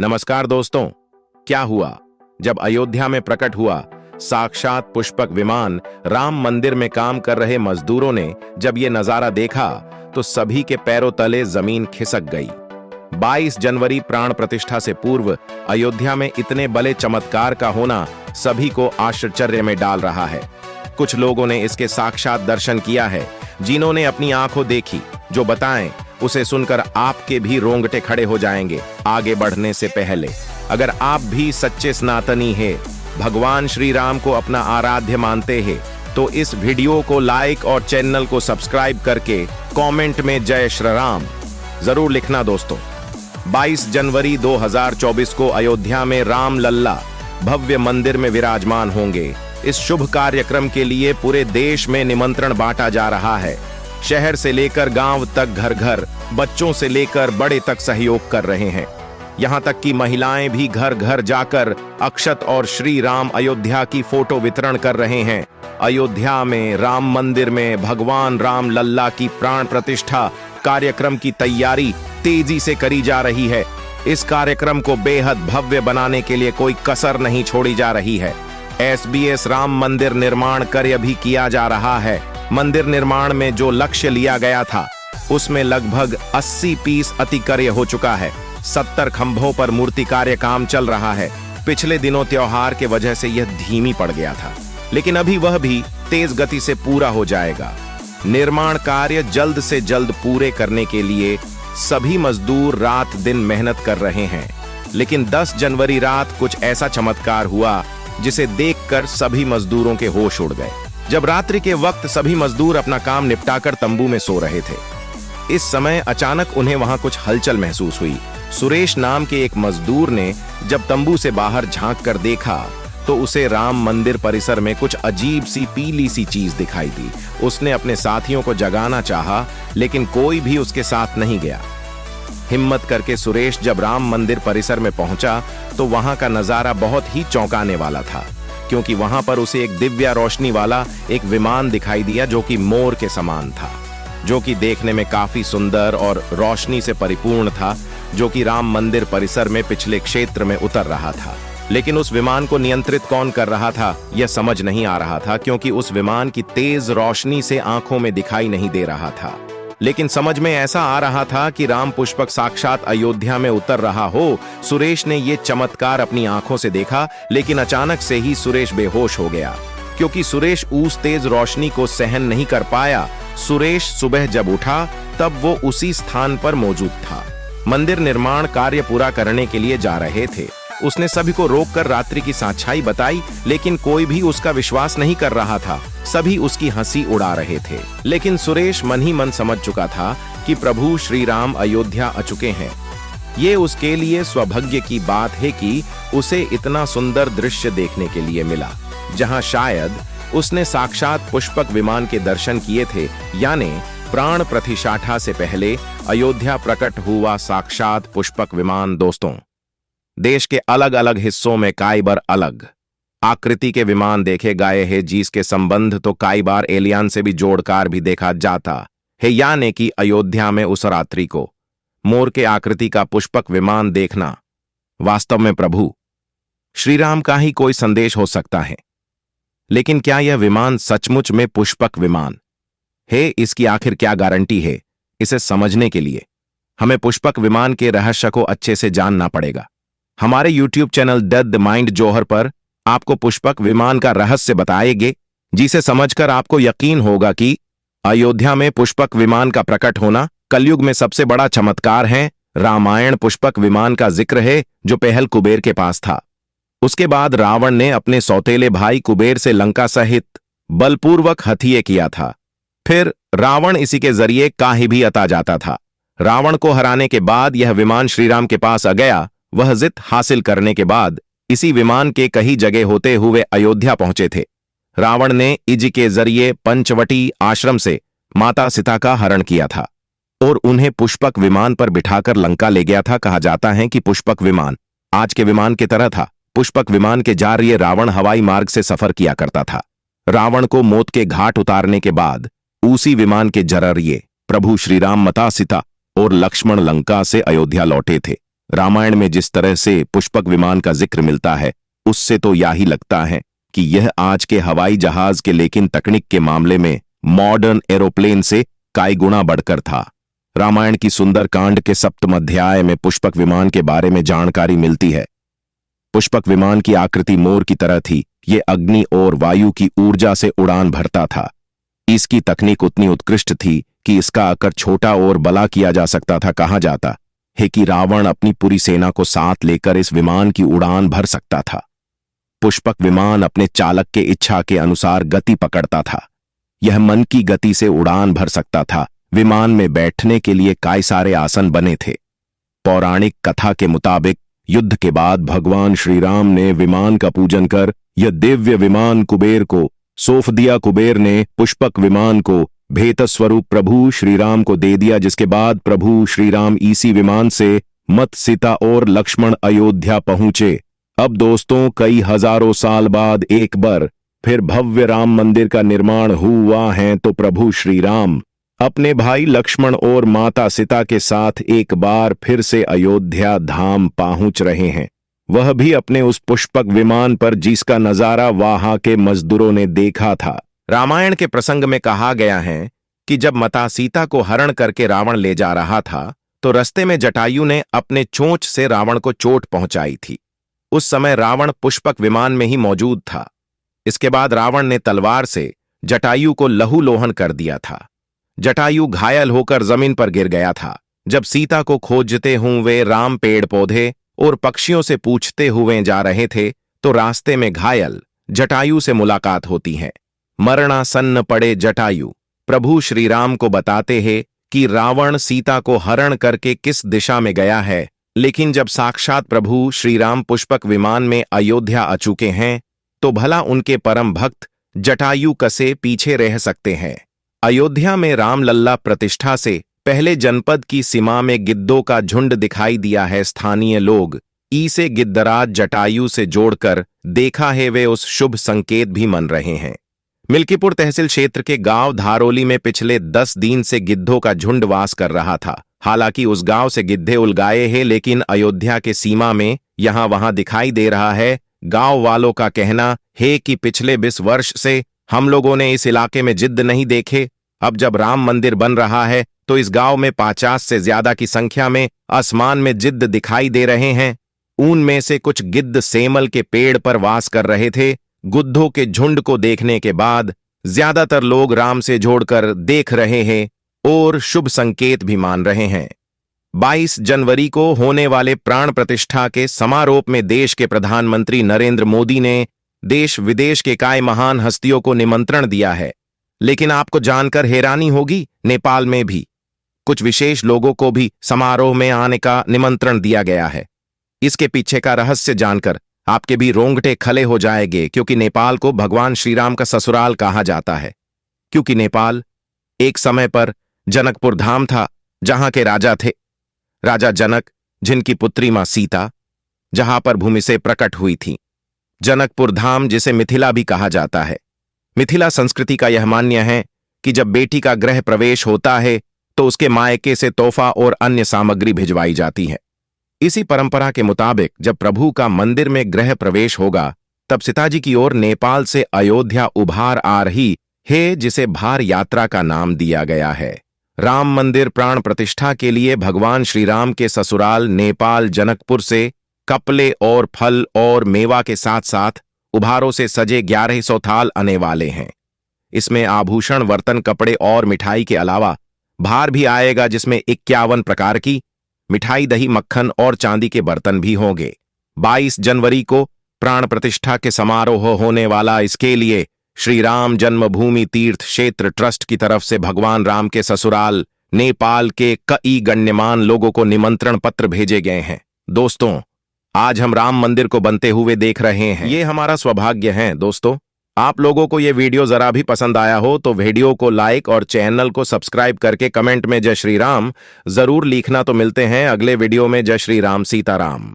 नमस्कार दोस्तों। क्या हुआ जब अयोध्या में प्रकट हुआ साक्षात पुष्पक विमान? राम मंदिर में काम कर रहे मजदूरों ने जब ये नजारा देखा तो सभी के पैरों तले जमीन खिसक गई। 22 जनवरी प्राण प्रतिष्ठा से पूर्व अयोध्या में इतने बड़े चमत्कार का होना सभी को आश्चर्य में डाल रहा है। कुछ लोगों ने इसके साक्षात दर्शन किया है, जिन्होंने अपनी आंखों देखी। जो बताएं उसे सुनकर आपके भी रोंगटे खड़े हो जाएंगे। आगे बढ़ने से पहले अगर आप भी सच्चे सनातनी हैं, भगवान श्री राम को अपना आराध्य मानते हैं, तो इस वीडियो को लाइक और चैनल को सब्सक्राइब करके कमेंट में जय श्री राम जरूर लिखना दोस्तों। 22 जनवरी 2024 को अयोध्या में राम लल्ला भव्य मंदिर में विराजमान होंगे। इस शुभ कार्यक्रम के लिए पूरे देश में निमंत्रण बांटा जा रहा है। शहर से लेकर गांव तक घर घर, बच्चों से लेकर बड़े तक सहयोग कर रहे हैं। यहां तक कि महिलाएं भी घर घर जाकर अक्षत और श्री राम अयोध्या की फोटो वितरण कर रहे हैं। अयोध्या में राम मंदिर में भगवान राम लल्ला की प्राण प्रतिष्ठा कार्यक्रम की तैयारी तेजी से करी जा रही है। इस कार्यक्रम को बेहद भव्य बनाने के लिए कोई कसर नहीं छोड़ी जा रही है। SBS राम मंदिर निर्माण कार्य भी किया जा रहा है। मंदिर निर्माण में जो लक्ष्य लिया गया था उसमें लगभग 80 पीस अति कार्य हो चुका है। 70 खंभों पर मूर्ति कार्य काम चल रहा है। पिछले दिनों त्योहार के वजह से यह धीमी पड़ गया था, लेकिन अभी वह भी तेज गति से पूरा हो जाएगा। निर्माण कार्य जल्द से जल्द पूरे करने के लिए सभी मजदूर रात दिन मेहनत कर रहे हैं। लेकिन 10 जनवरी रात कुछ ऐसा चमत्कार हुआ जिसे देखकर सभी मजदूरों के होश उड़ गए। जब रात्रि के वक्त सभी मजदूर अपना काम निपटाकर तंबू में सो रहे थे, इस समय अचानक उन्हें वहां कुछ हलचल महसूस हुई। सुरेश नाम के एक मजदूर ने जब तंबू से बाहर झांक कर देखा तो उसे राम मंदिर परिसर में कुछ अजीब सी पीली सी चीज दिखाई दी। उसने अपने साथियों को जगाना चाहा, लेकिन कोई भी उसके साथ नहीं गया। हिम्मत करके सुरेश जब राम मंदिर परिसर में पहुंचा तो वहां का नजारा बहुत ही चौंकाने वाला था, क्योंकि वहां पर उसे एक दिव्य रोशनी वाला एक विमान दिखाई दिया जो कि मोर के समान था, जो कि देखने में काफी सुंदर और रोशनी से परिपूर्ण था, जो कि राम मंदिर परिसर में पिछले क्षेत्र में उतर रहा था। लेकिन उस विमान को नियंत्रित कौन कर रहा था यह समझ नहीं आ रहा था, क्योंकि उस विमान की तेज रोशनी से आंखों में दिखाई नहीं दे रहा था। लेकिन समझ में ऐसा आ रहा था कि राम पुष्पक साक्षात अयोध्या में उतर रहा हो। सुरेश ने यह चमत्कार अपनी आंखों से देखा, लेकिन अचानक से ही सुरेश बेहोश हो गया, क्योंकि सुरेश उस तेज रोशनी को सहन नहीं कर पाया। सुरेश सुबह जब उठा तब वो उसी स्थान पर मौजूद था। मंदिर निर्माण कार्य पूरा करने के लिए जा रहे थे। उसने सभी को रोककर रात्रि की सच्चाई बताई, लेकिन कोई भी उसका विश्वास नहीं कर रहा था। सभी उसकी हंसी उड़ा रहे थे। लेकिन सुरेश मन ही मन समझ चुका था कि प्रभु श्री राम अयोध्या आ चुके हैं। ये उसके लिए सौभाग्य की बात है कि उसे इतना सुंदर दृश्य देखने के लिए मिला, जहां शायद उसने साक्षात पुष्पक विमान के दर्शन किए थे। यानी प्राण प्रतिष्ठा से पहले अयोध्या प्रकट हुआ साक्षात पुष्पक विमान। दोस्तों, देश के अलग अलग हिस्सों में कई बार अलग आकृति के विमान देखे गए हैं, जिसके संबंध तो कई बार एलियन से भी जोड़कर भी देखा जाता है। यानी कि अयोध्या में उस रात्रि को मोर के आकृति का पुष्पक विमान देखना वास्तव में प्रभु श्री राम का ही कोई संदेश हो सकता है। लेकिन क्या यह विमान सचमुच में पुष्पक विमान है? इसकी आखिर क्या गारंटी है? इसे समझने के लिए हमें पुष्पक विमान के रहस्य को अच्छे से जानना पड़ेगा। हमारे YouTube चैनल द माइंड जोहर पर आपको पुष्पक विमान का रहस्य बताएंगे, जिसे समझकर आपको यकीन होगा कि अयोध्या में पुष्पक विमान का प्रकट होना कलयुग में सबसे बड़ा चमत्कार है। रामायण पुष्पक विमान का जिक्र है, जो पहल कुबेर के पास था। उसके बाद रावण ने अपने सौतेले भाई कुबेर से लंका सहित बलपूर्वक हत्या किया था। फिर रावण इसी के जरिए कहीं भी आता जाता था। रावण को हराने के बाद यह विमान श्री राम के पास आ गया। वह जित हासिल करने के बाद इसी विमान के कई जगह होते हुए अयोध्या पहुंचे थे। रावण ने इज के जरिए पंचवटी आश्रम से माता सीता का हरण किया था और उन्हें पुष्पक विमान पर बिठाकर लंका ले गया था। कहा जाता है कि पुष्पक विमान आज के विमान की तरह था। पुष्पक विमान के जरिए रावण हवाई मार्ग से सफर किया करता था। रावण को मौत के घाट उतारने के बाद उसी विमान के जरिए प्रभु श्री राम, माता सीता और लक्ष्मण लंका से अयोध्या लौटे थे। रामायण में जिस तरह से पुष्पक विमान का जिक्र मिलता है, उससे तो यही लगता है कि यह आज के हवाई जहाज के लेकिन तकनीक के मामले में मॉडर्न एरोप्लेन से कई गुना बढ़कर था। रामायण की सुंदर कांड के सप्तम अध्याय में पुष्पक विमान के बारे में जानकारी मिलती है। पुष्पक विमान की आकृति मोर की तरह थी। ये अग्नि और वायु की ऊर्जा से उड़ान भरता था। इसकी तकनीक उतनी उत्कृष्ट थी कि इसका आकार छोटा और बड़ा किया जा सकता था। कहा जाता है कि रावण अपनी पूरी सेना को साथ लेकर इस विमान की उड़ान भर सकता था। पुष्पक विमान अपने चालक के इच्छा के अनुसार गति पकड़ता था। यह मन की गति से उड़ान भर सकता था। विमान में बैठने के लिए कई सारे आसन बने थे। पौराणिक कथा के मुताबिक युद्ध के बाद भगवान श्री राम ने विमान का पूजन कर यह दिव्य विमान कुबेर को सौंप दिया। कुबेर ने पुष्पक विमान को भेंट स्वरूप प्रभु श्री राम को दे दिया, जिसके बाद प्रभु श्री राम इसी विमान से मत सीता और लक्ष्मण अयोध्या पहुंचे। अब दोस्तों, कई हजारों साल बाद एक बार फिर भव्य राम मंदिर का निर्माण हुआ है, तो प्रभु श्री राम अपने भाई लक्ष्मण और माता सीता के साथ एक बार फिर से अयोध्या धाम पहुंच रहे हैं, वह भी अपने उस पुष्पक विमान पर जिसका नजारा वहां के मजदूरों ने देखा था। रामायण के प्रसंग में कहा गया है कि जब माता सीता को हरण करके रावण ले जा रहा था, तो रास्ते में जटायु ने अपने चोंच से रावण को चोट पहुंचाई थी। उस समय रावण पुष्पक विमान में ही मौजूद था। इसके बाद रावण ने तलवार से जटायु को लहूलुहान कर दिया था। जटायु घायल होकर जमीन पर गिर गया था। जब सीता को खोजते हुए राम पेड़ पौधे और पक्षियों से पूछते हुए जा रहे थे, तो रास्ते में घायल जटायु से मुलाकात होती है। मरणासन्न पड़े जटायु प्रभु श्री राम को बताते हैं कि रावण सीता को हरण करके किस दिशा में गया है, लेकिन जब साक्षात प्रभु श्री राम पुष्पक विमान में अयोध्या आ चुके हैं, तो भला उनके परम भक्त जटायु कसे पीछे रह सकते हैं। अयोध्या में रामलल्ला प्रतिष्ठा से पहले जनपद की सीमा में गिद्धों का झुंड दिखाई दिया है। स्थानीय लोग इसे गिद्धराज जटायु से जोड़कर देखा है, वे उस शुभ संकेत भी मन रहे हैं। मिल्कीपुर तहसील क्षेत्र के गांव धारोली में पिछले 10 दिन से गिद्धों का झुंड वास कर रहा था। हालांकि उस गांव से गिद्धे उलगाए हैं, लेकिन अयोध्या के सीमा में यहां वहां दिखाई दे रहा है। गांव वालों का कहना है कि पिछले 20 वर्ष से हम लोगों ने इस इलाके में जिद्द नहीं देखे। अब जब राम मंदिर बन रहा है, तो इस गांव में 50 से ज्यादा की संख्या में आसमान में जिद्द दिखाई दे रहे हैं। उनमें से कुछ गिद्ध सेमल के पेड़ पर वास कर रहे थे। गुद्धों के झुंड को देखने के बाद ज्यादातर लोग राम से जोड़कर देख रहे हैं और शुभ संकेत भी मान रहे हैं। 22 जनवरी को होने वाले प्राण प्रतिष्ठा के समारोह में देश के प्रधानमंत्री नरेंद्र मोदी ने देश विदेश के कई महान हस्तियों को निमंत्रण दिया है। लेकिन आपको जानकर हैरानी होगी, नेपाल में भी कुछ विशेष लोगों को भी समारोह में आने का निमंत्रण दिया गया है। इसके पीछे का रहस्य जानकर आपके भी रोंगटे खड़े हो जाएंगे, क्योंकि नेपाल को भगवान श्री राम का ससुराल कहा जाता है। क्योंकि नेपाल एक समय पर जनकपुर धाम था, जहां के राजा थे राजा जनक, जिनकी पुत्री मां सीता जहां पर भूमि से प्रकट हुई थी। जनकपुर धाम, जिसे मिथिला भी कहा जाता है। मिथिला संस्कृति का यह मान्य है कि जब बेटी का गृह प्रवेश होता है, तो उसके मायके से तोहफा और अन्य सामग्री भिजवाई जाती है। इसी परंपरा के मुताबिक जब प्रभु का मंदिर में गृह प्रवेश होगा, तब सीताजी की ओर नेपाल से अयोध्या उभार आ रही है, जिसे भार यात्रा का नाम दिया गया है। राम मंदिर प्राण प्रतिष्ठा के लिए भगवान श्री राम के ससुराल नेपाल जनकपुर से कपले और फल और मेवा के साथ साथ उभारों से सजे 1100 थाल आने वाले हैं। इसमें आभूषण, बर्तन, कपड़े और मिठाई के अलावा भार भी आएगा, जिसमें 51 प्रकार की मिठाई, दही, मक्खन और चांदी के बर्तन भी होंगे। 22 जनवरी को प्राण प्रतिष्ठा के समारोह होने वाला, इसके लिए श्री राम जन्मभूमि तीर्थ क्षेत्र ट्रस्ट की तरफ से भगवान राम के ससुराल नेपाल के कई गण्यमान लोगों को निमंत्रण पत्र भेजे गए हैं। दोस्तों, आज हम राम मंदिर को बनते हुए देख रहे हैं। ये हमारा सौभाग्य है। दोस्तों, आप लोगों को ये वीडियो जरा भी पसंद आया हो तो वीडियो को लाइक और चैनल को सब्सक्राइब करके कमेंट में जय श्री राम जरूर लिखना। तो मिलते हैं अगले वीडियो में। जय श्री राम, सीताराम।